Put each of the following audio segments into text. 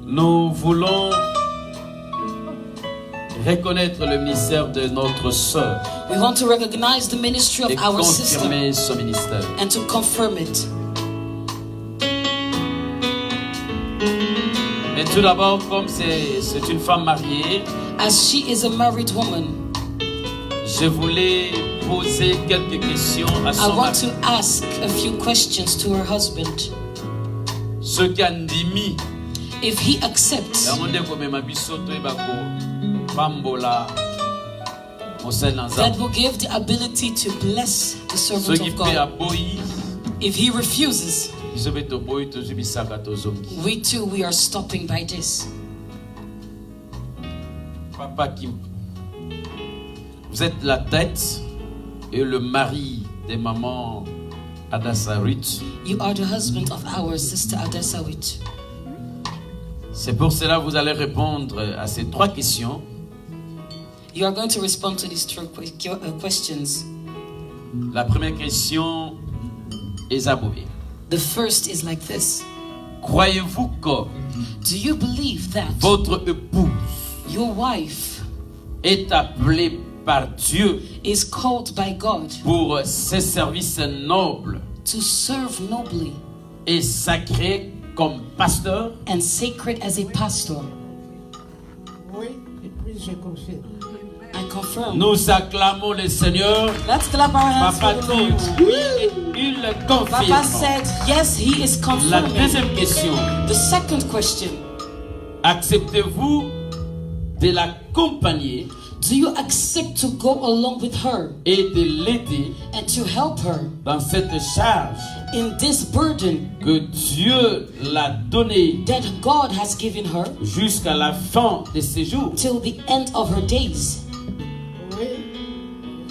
Nous voulons reconnaître le ministère de notre sœur We want to recognize the ministry of et our sister confirmer son ministère. and to confirm it. Mais tout d'abord, comme c'est une femme mariée, As she is a married woman, je voulais poser quelques questions à I son want mari. to ask a few questions to her husband. Ce qu'andimi, If he accepts la monde komema biso to ebako pambola mosel na that nzambe. will give the ability to bless the Ce servant qui of peut God. aboyi, If he refuses, biso pe toboyi tozwi bisaka tozongi. we too, we are stopping by this. Papa Kim, vous êtes la tête et le mari de maman Adassa Ruth. You are the husband of our sister Adesawit. C'est pour cela que vous allez répondre à ces trois questions. You are going to respond to these three questions. La première question est abouée. The first is like this. Croyez-vous que Do you believe that votre épouse your wife est appelée par Dieu is called by God pour ses services nobles to serve nobly et sacrés comme pasteur? and sacred as a pastor? Oui, et puis je confirme. I confirm. Nous acclamons le Seigneur. Let's clap our hands Papa for the dit Lord. oui et il Papa confirme. said, yes, he is La confirming. deuxième question. The second question, Acceptez-vous de l'accompagner do you accept to go along with her et de l'aider and to help her dans cette charge in this burden que Dieu l'a donnée that God has given her jusqu'à la fin de ses jours? till the end of her days? Oui,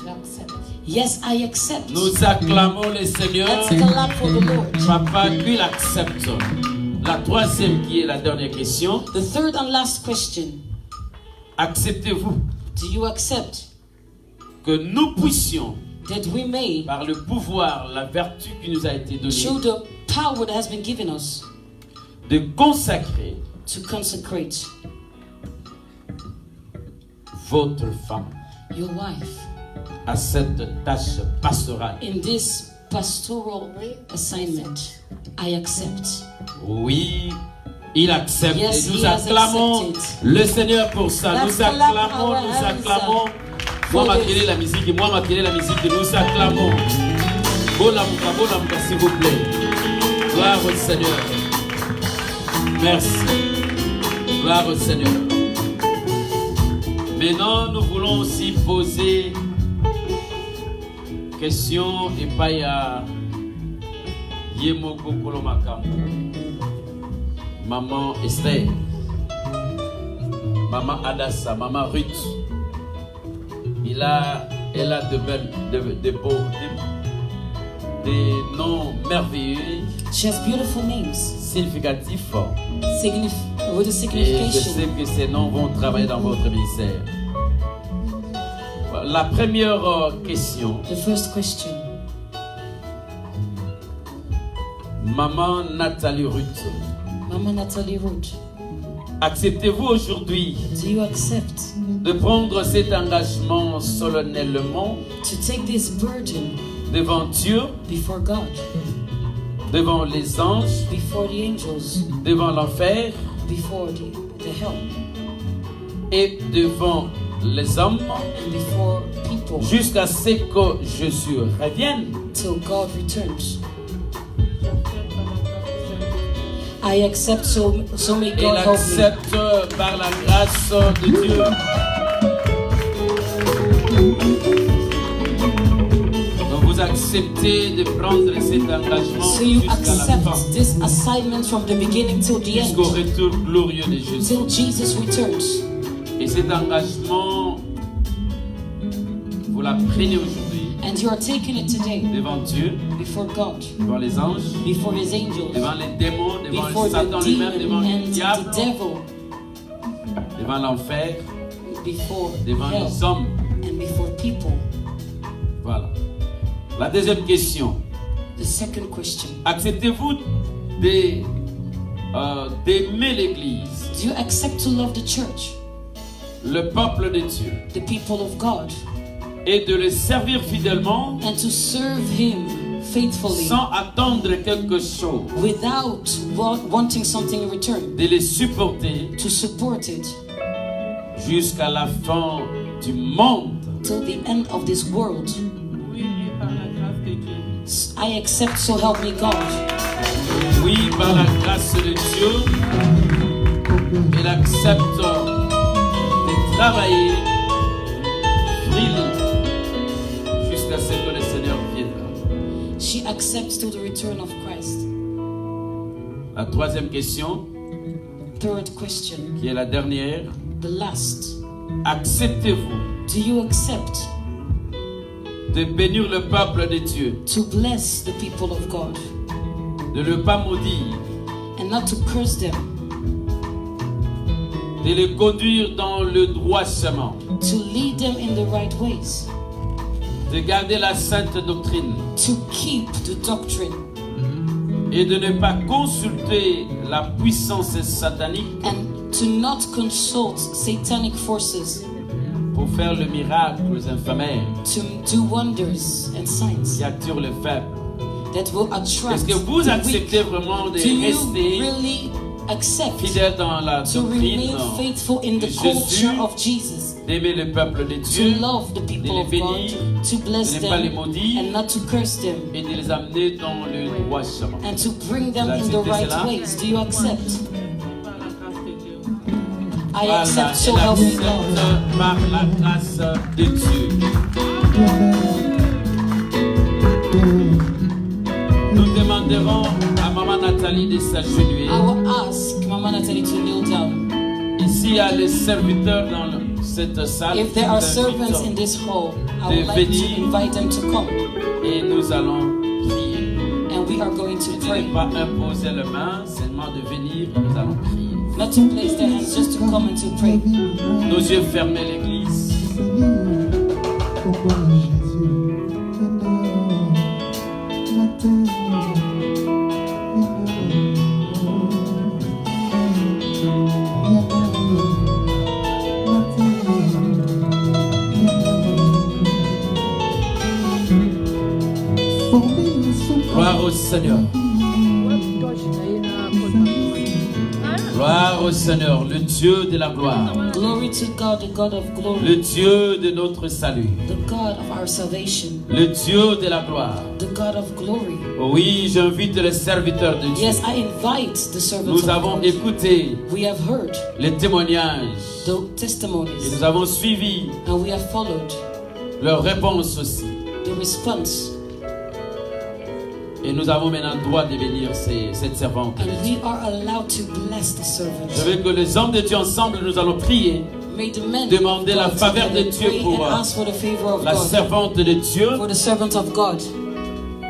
j'accepte. Yes, I accept. Nous acclamons le Seigneur. Let's clap for the Lord. Papa, qu'il accepte. La troisième qui est la dernière question. The third and last question, Acceptez-vous do you accept que nous puissions, that we may, par le pouvoir, la vertu qui nous a été through donnée, the power that has been given us, de consacrer to consecrate votre femme your wife à cette tâche pastorale? in this pastoral assignment? I accept. Oui, il accepte. Yes, Et nous he has acclamons accepted. le Seigneur pour ça. Let's Nous clap acclamons, our nous hands acclamons. for Moi, this. m'accueillez la musique et moi, m'accueillez la musique et nous acclamons. Bolamouka, s'il vous plaît. Gloire au Seigneur. Merci. Gloire au Seigneur. Maintenant, nous voulons aussi poser question et pas à Yemoko Kolomakambo. Maman Esther, Maman Adassa, Maman Ruth. Elle a des noms merveilleux, She has beautiful names significatifs. with a Et je sais signification. que ces noms vont travailler dans votre ministère. La première question, The first question, Maman Nathalie Ruth. Mama Natalie Root, Acceptez-vous aujourd'hui do you accept de prendre cet engagement solennellement to take this burden devant Dieu, before God, devant les anges, before the angels, devant l'enfer before the hell, et devant les hommes and before people, jusqu'à ce que Jésus revienne? till God returns? I accept, so may Et God help me. l'accepte par la grâce de Dieu. Donc vous acceptez de prendre cet engagement So you jusqu'à la fin, accept this assignment from the beginning till the jusqu'au end, retour glorieux de Jésus. till Jesus returns. Et cet engagement, vous la prenez aujourd'hui And you are taking it today devant Dieu, before God, devant les anges, before His angels, devant les démons, devant before Satan the lui-même, devant demon le and diable, the devil, devant l'enfer, before devant hell, les hommes. and before people. Voilà. La deuxième question. The second question, Acceptez-vous d'aimer l'Église Do you accept to love the church, le peuple de Dieu, the people of God, et de le servir fidèlement and to serve Him faithfully sans attendre quelque chose, without wanting something in return, de les supporter to support it jusqu'à la fin du monde? till the end of this world? I accept, so help me God. Oui, par la grâce de Dieu, il accepte de travailler freely jusqu'à ce que le Seigneur viendra. She accepts till the return of Christ. La troisième question, Third question, qui est la dernière, the last. acceptez-vous Do you accept de bénir le peuple de Dieu, to bless the people of God de ne pas maudire, and not to curse them, de les conduire dans le droit chemin, to lead them in the right ways, de garder la sainte doctrine to keep the doctrine, et de ne pas consulter la puissance satanique and to not consult satanic forces pour faire le miracle aux infirmières to do wonders and signs qui attirent les faibles? that will attract Est-ce que vous the weak? acceptez vraiment de Do you rester really accept fidèle dans la to doctrine remain faithful in the de culture Jésus, of Jesus, d'aimer le peuple de to Dieu love the people de les of God, bénir, to bless de ne pas les them maudire and not to curse them, et de les amener dans le droit chemin? and to bring them in the acceptez right cela? ways? Do you accept? I Voilà, accept, so elle help me accepte God. par la grâce de Dieu. Nous demanderons à Maman Nathalie de s'agenouiller. I will ask Mama Natalie to kneel down. Ici, il y a les serviteurs dans cette salle. If there are Nous invitons servants in this hall, I would like to invite them to come, et nous allons prier. and we are going to Et de pray. ne pas imposer les mains, seulement de venir et nous allons prier. Not to place their hands, just to come and to pray. Nos yeux fermés, l'église. Gloire au Seigneur. Gloire au Seigneur, le Dieu de la gloire, Glory to God, the God of glory, le Dieu de notre salut, the God of our salvation, le Dieu de la gloire. the God of glory. Oui, j'invite les serviteurs de Dieu. Yes, I invite the servants Nous of avons God. écouté We have heard les témoignages the et testimonies, nous avons suivi and we have followed leurs réponses aussi. the response, Et nous avons maintenant le droit de bénir cette servante. and we are allowed to bless the Je servants. veux que les hommes de Dieu ensemble, nous allons prier. May the men Demander of la God faveur de together Dieu pray pour, and ask for the favor of La God, servante de Dieu for the servant of God.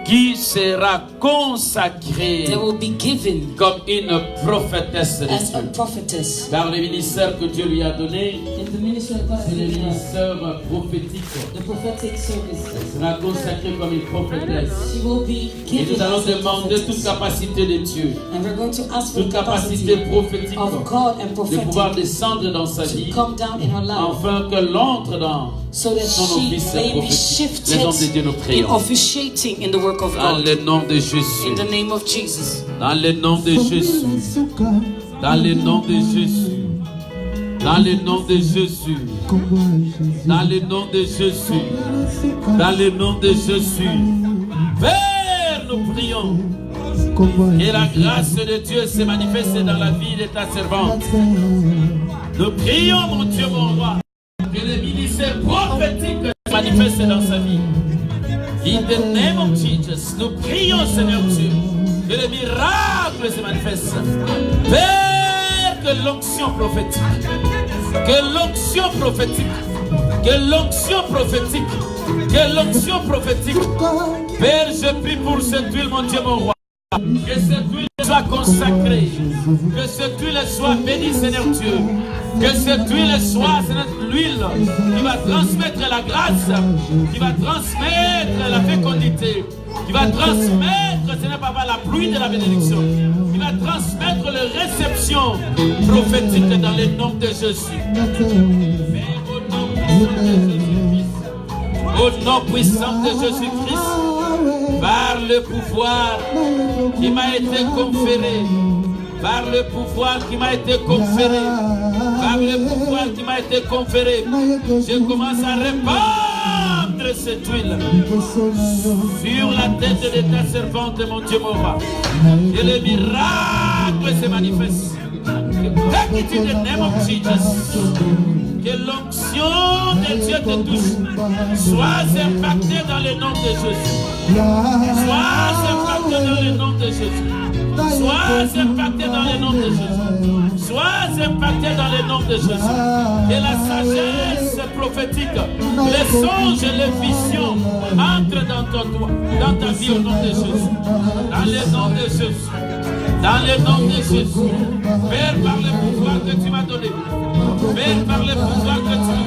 qui sera consacrée They will be given comme une prophétesse de as a Dieu. prophetess. Car le ministère que Dieu lui a donné, In the ministry of God, c'est le ministère prophétique. the prophetic service, Elle sera consacrée comme une prophétesse. she will be Et given nous allons as a demander toute prophetess. capacité de Dieu, And we're going to ask for toute the capacité capacity prophétique of God and de pouvoir prophetic descendre dans sa to vie, come down in her life, afin que l'entre dans so that son she office may be prophétique. Les hommes de Dieu, nous shifted in prions. officiating in the work of Dans God. le nom de In Jésus. the name of Jesus. Dans le nom de Jésus. Dans le nom de Jésus. Dans le nom de Jésus. Dans le nom de Jésus. Dans le nom de Jésus. Père, nous prions. Et la grâce de Dieu se manifeste dans la vie de ta servante. Nous prions, mon Dieu, mon roi, que le ministère prophétique se manifeste dans sa vie. In the name of Jesus, nous prions, Seigneur Dieu, que le miracle se manifeste. Père, que l'onction prophétique, que l'onction prophétique, que l'onction prophétique, que l'onction prophétique. Père, je prie pour cette huile, mon Dieu, mon roi. Que cette huile soit consacrée, que cette huile soit bénie, Seigneur Dieu. Que cette huile soit, Seigneur, l'huile qui va transmettre la grâce, qui va transmettre la fécondité, qui va transmettre, Seigneur Papa, la pluie de la bénédiction, qui va transmettre la réception onction prophétique dans le nom de Jésus. Au nom puissant de Jésus-Christ, par le pouvoir qui m'a été conféré, par le pouvoir qui m'a été conféré, par le pouvoir qui m'a été conféré, je commence à répandre cette huile sur la tête de ta servante, mon Dieu, mon roi. Et le miracle se manifeste. Take it in the name of Jesus. Que l'onction de Dieu te touche. Sois impacté dans le nom de Jésus. Sois impacté dans le nom de Jésus. Sois impacté dans le nom de Jésus. Sois impacté dans le nom de Jésus. Et la sagesse prophétique, les songes et les visions entrent dans ta vie au nom de Jésus. Dans le nom de Jésus. Dans le nom de Jésus. Père, par le pouvoir que tu m'as donné. Père, par le pouvoir que tu m'as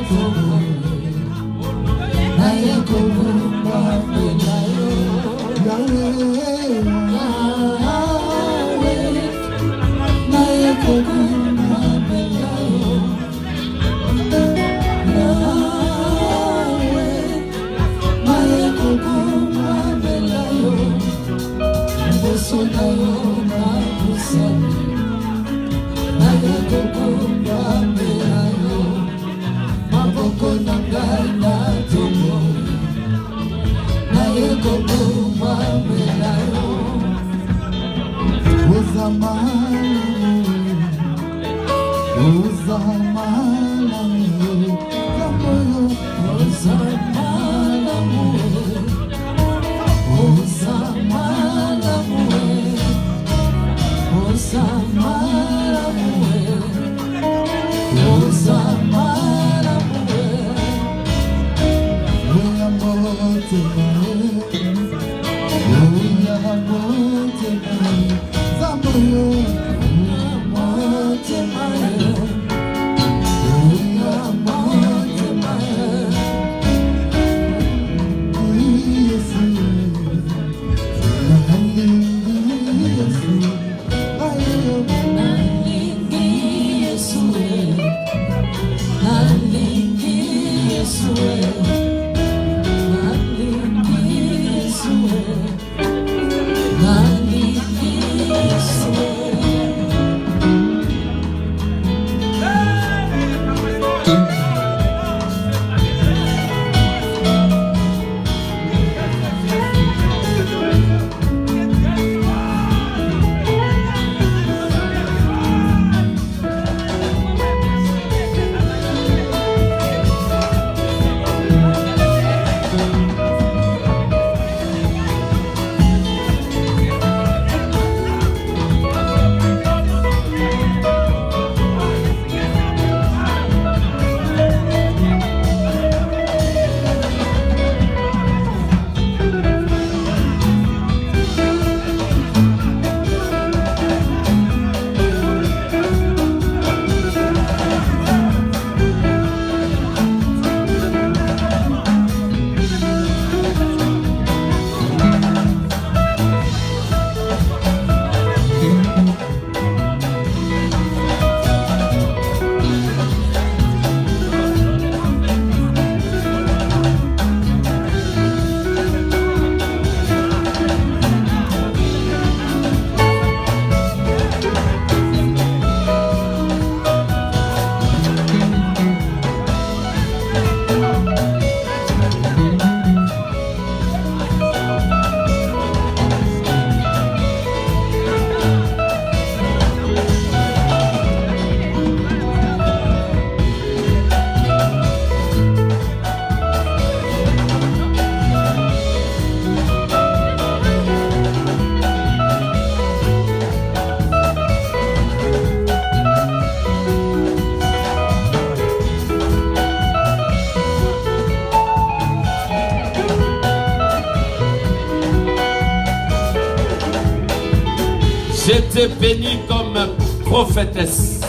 Je te bénis comme prophétesse.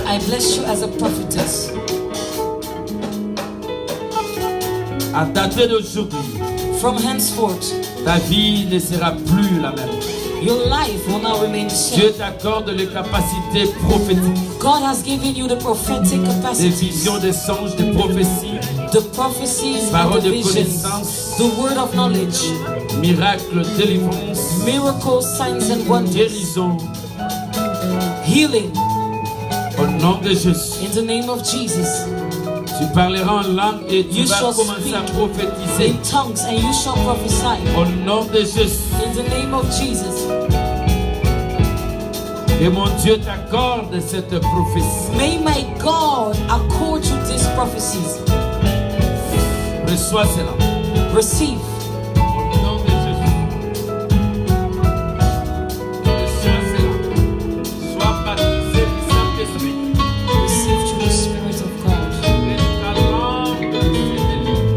I bless you as a prophetess. À dater d'aujourd'hui, From henceforth, ta vie ne sera plus la même. Your life will not remain the same. Dieu t'accorde les capacités prophétiques, God has given you the prophetic des capacities, visions, des songes, des prophéties, the prophecies, and paroles the de visions, connaissance, the word of knowledge, miracles, délivrance, miracles, signs and wonders, guérison. healing Au nom de Jésus, in the name of Jesus. tu parleras en langue et tu You vas shall commencer à speak prophétiser. in tongues and you shall prophesy Au nom de Jésus. in the name of Jesus. Et mon Dieu t'accorde cette prophétie. May my God accord you these prophecies. Reçois cela. Receive. Au nom de Jésus. Reçois cela. Sois baptisé du Saint-Esprit. Receive through the Spirit of God. Et ta langue se délivre.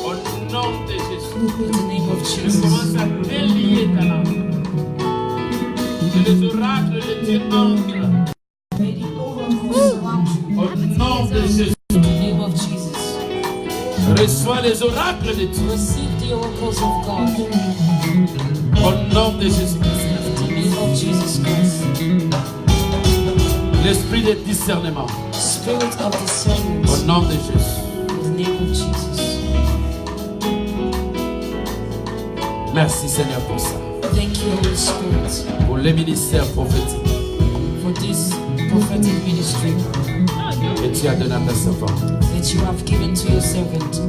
Au nom de Jésus. In the name of Je Jesus. commence à délier ta langue. Que les oracles de Dieu entrent. May the oracles surround you. Au nom de Jésus. In the name of Jesus. Reçois les oracles de Dieu. Receive the oracles of God. Au nom de Jésus. In the name of Jesus Christ. L'esprit de discernement. Spirit of discernment. Au nom de Jésus. In the name of Jesus. Merci Seigneur pour ça. Thank you, Holy Spirit, Pour les ministères prophétiques for this prophetic ministry que tu as donné à ta servante. that you have given to your servant.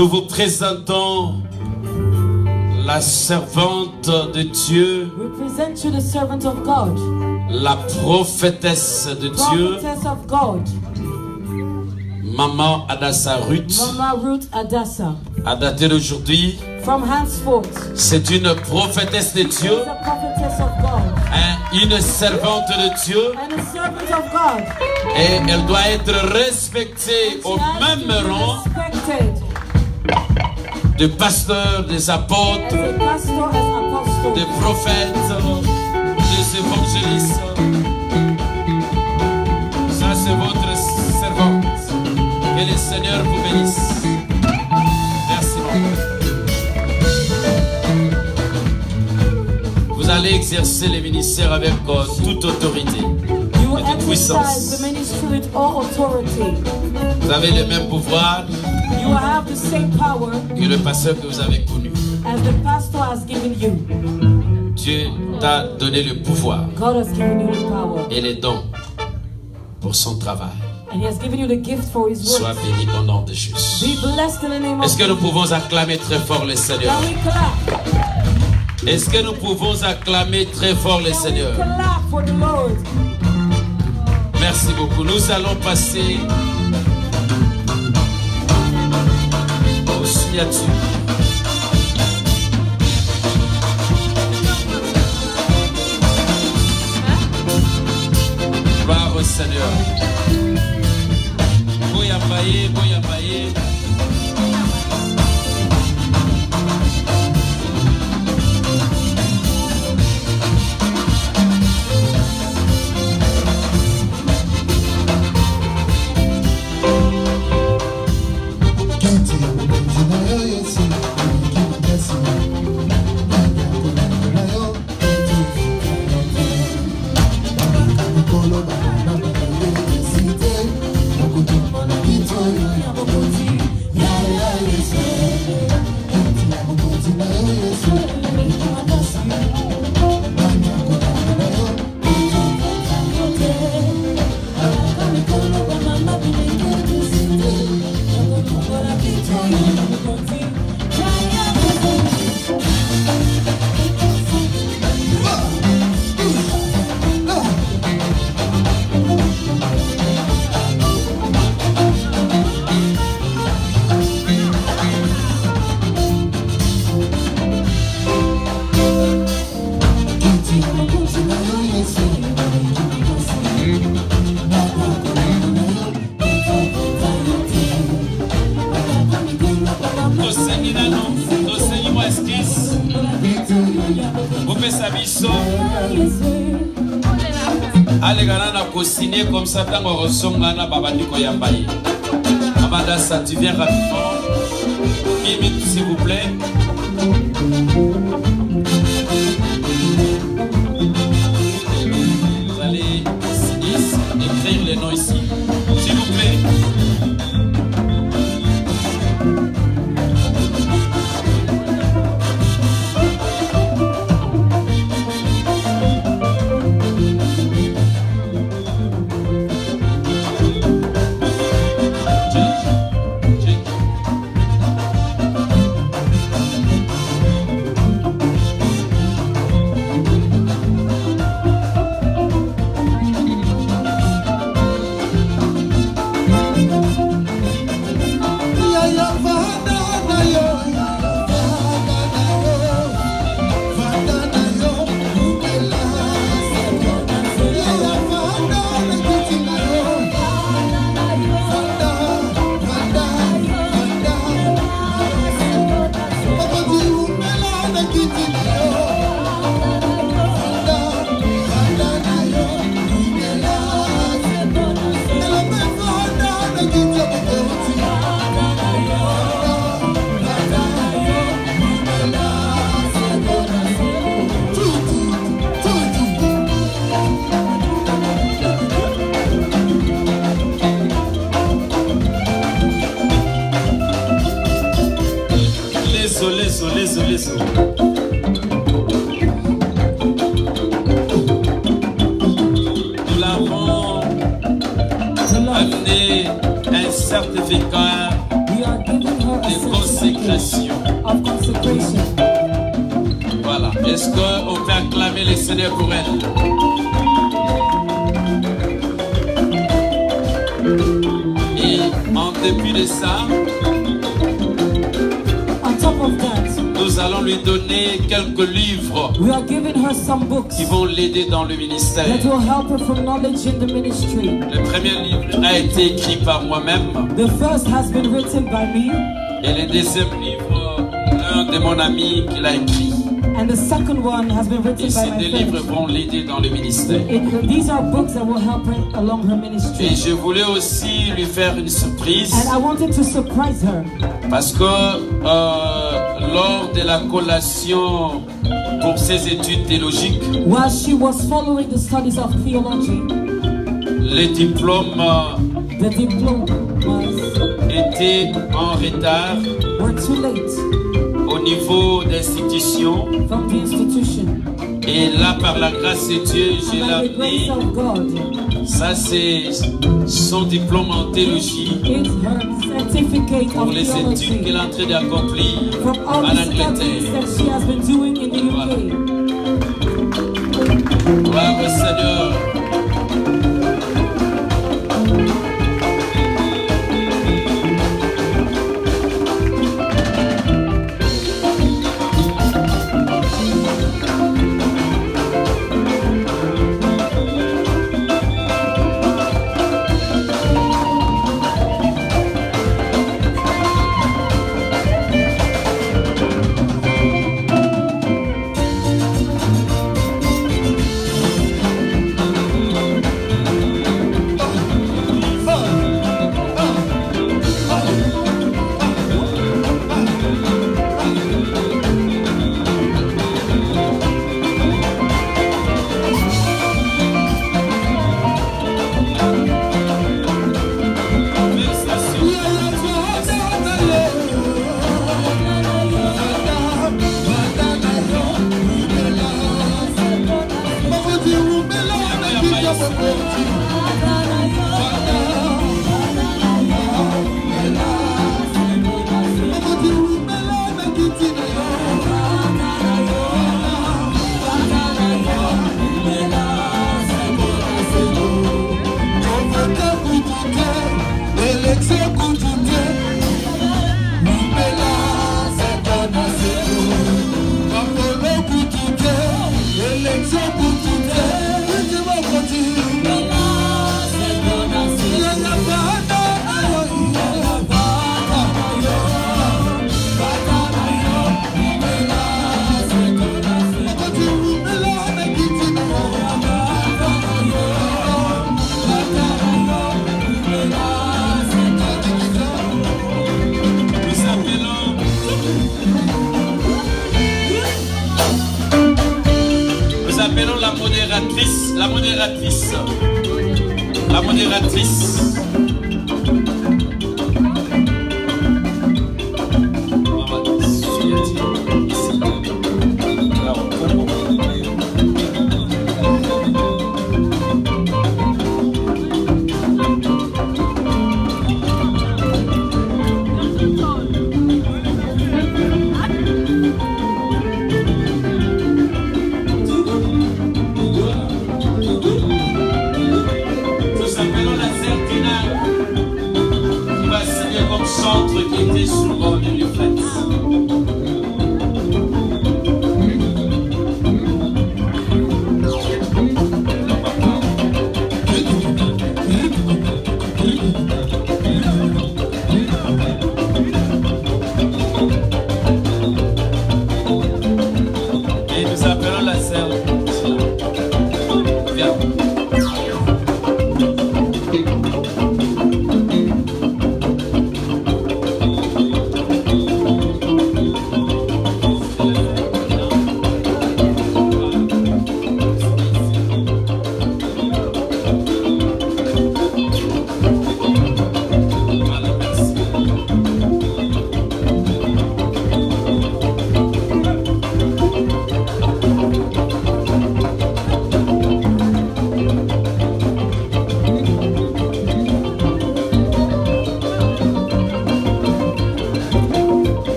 Nous vous présentons la servante de Dieu, We present you the servant of God, la prophétesse de Dieu, prophetess of God, Maman Adassa Ruth. Mama Ruth Adassa. À dater d'aujourd'hui, From henceforth, c'est une prophétesse de Dieu, she's a prophetess of God une servante de Dieu, and a servant of God. et elle doit être respectée au She has to même be rang respected de pasteur, des as apôtres, a pastor, as des apostle, prophètes, des évangélistes. Ça, c'est votre servante. Que le Seigneur vous bénisse. Merci beaucoup. Vous allez exercer les ministères avec toute autorité you et toute puissance. exercise the ministry with all authority. Vous avez le même pouvoir You have the same power que le pasteur que vous avez connu. as the pastor has given you. Dieu t'a donné le pouvoir God has given you the power, et les dons pour son travail. and He has given you the gift for His Sois work. béni au nom de Jésus. Be blessed in the name of Est-ce que nous Jesus. pouvons acclamer très fort le Seigneur? Can we clap? Est-ce que nous pouvons acclamer très fort le Can we Seigneur? clap for the Lord? Merci beaucoup. Nous allons passer aux signatures. Gloire au Seigneur. Boyambaye, boyambaye. Signé comme ça, tant qu'on ressemble à Babandiko Yambaye. Abadassa, tu viens rapidement. 1 minute, s'il vous plaît. Vous allez signer, écrire les noms ici. S'il vous plaît. Nous l'avons amené un certificat de Seigneur pour elle. Et en dépit de ça, On top of that, nous allons lui donner quelques livres we are giving her some books qui vont l'aider dans le ministère. that will help her for knowledge in the ministry. Le premier livre a été écrit par moi-même The first has been written by me, et le deuxième livre, un de mon ami qui l'a écrit. and the second one has been written Et by ces my deux livres friend. vont l'aider dans le ministère. These are books that will help her along her Et ministry. je voulais aussi lui faire une surprise And I wanted to surprise her parce que lors de la collation pour ses études théologiques, while she was following the studies of theology. les diplômes The diplomas étaient en retard were too late au niveau d'institution. from the institution. Et là, par la grâce de Dieu, je l'ai And by the amené. grace of God, Ça, c'est son diplôme en théologie it's her certificate pour of les études theology qu'elle est en train d'accomplir from all en the studies Angleterre. that she has been doing in the Voilà. UK. Gloire au Seigneur. Nous appelons la modératrice, la modératrice, la modératrice. Nous appelons la Certina qui va signer comme centre qui était sur le Euphrates. Et nous appelons la Certina. Viens.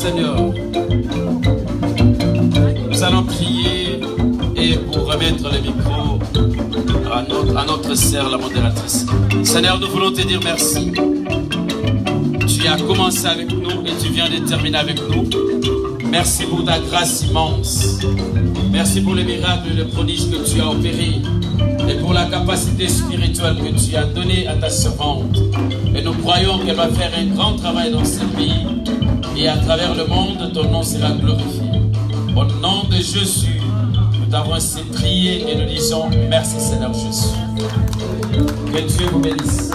Seigneur. Nous allons prier et pour remettre le micro à notre sœur, la modératrice. Seigneur, nous voulons te dire merci. Tu as commencé avec nous et tu viens de terminer avec nous. Merci pour ta grâce immense. Merci pour les miracles et les prodiges que tu as opérés. Et pour la capacité spirituelle que tu as donnée à ta servante. Et nous croyons qu'elle va faire un grand travail dans ce pays. Et à travers le monde, ton nom sera glorifié. Au nom de Jésus, nous t'avons ainsi prié et nous disons merci Seigneur Jésus. Que Dieu vous bénisse.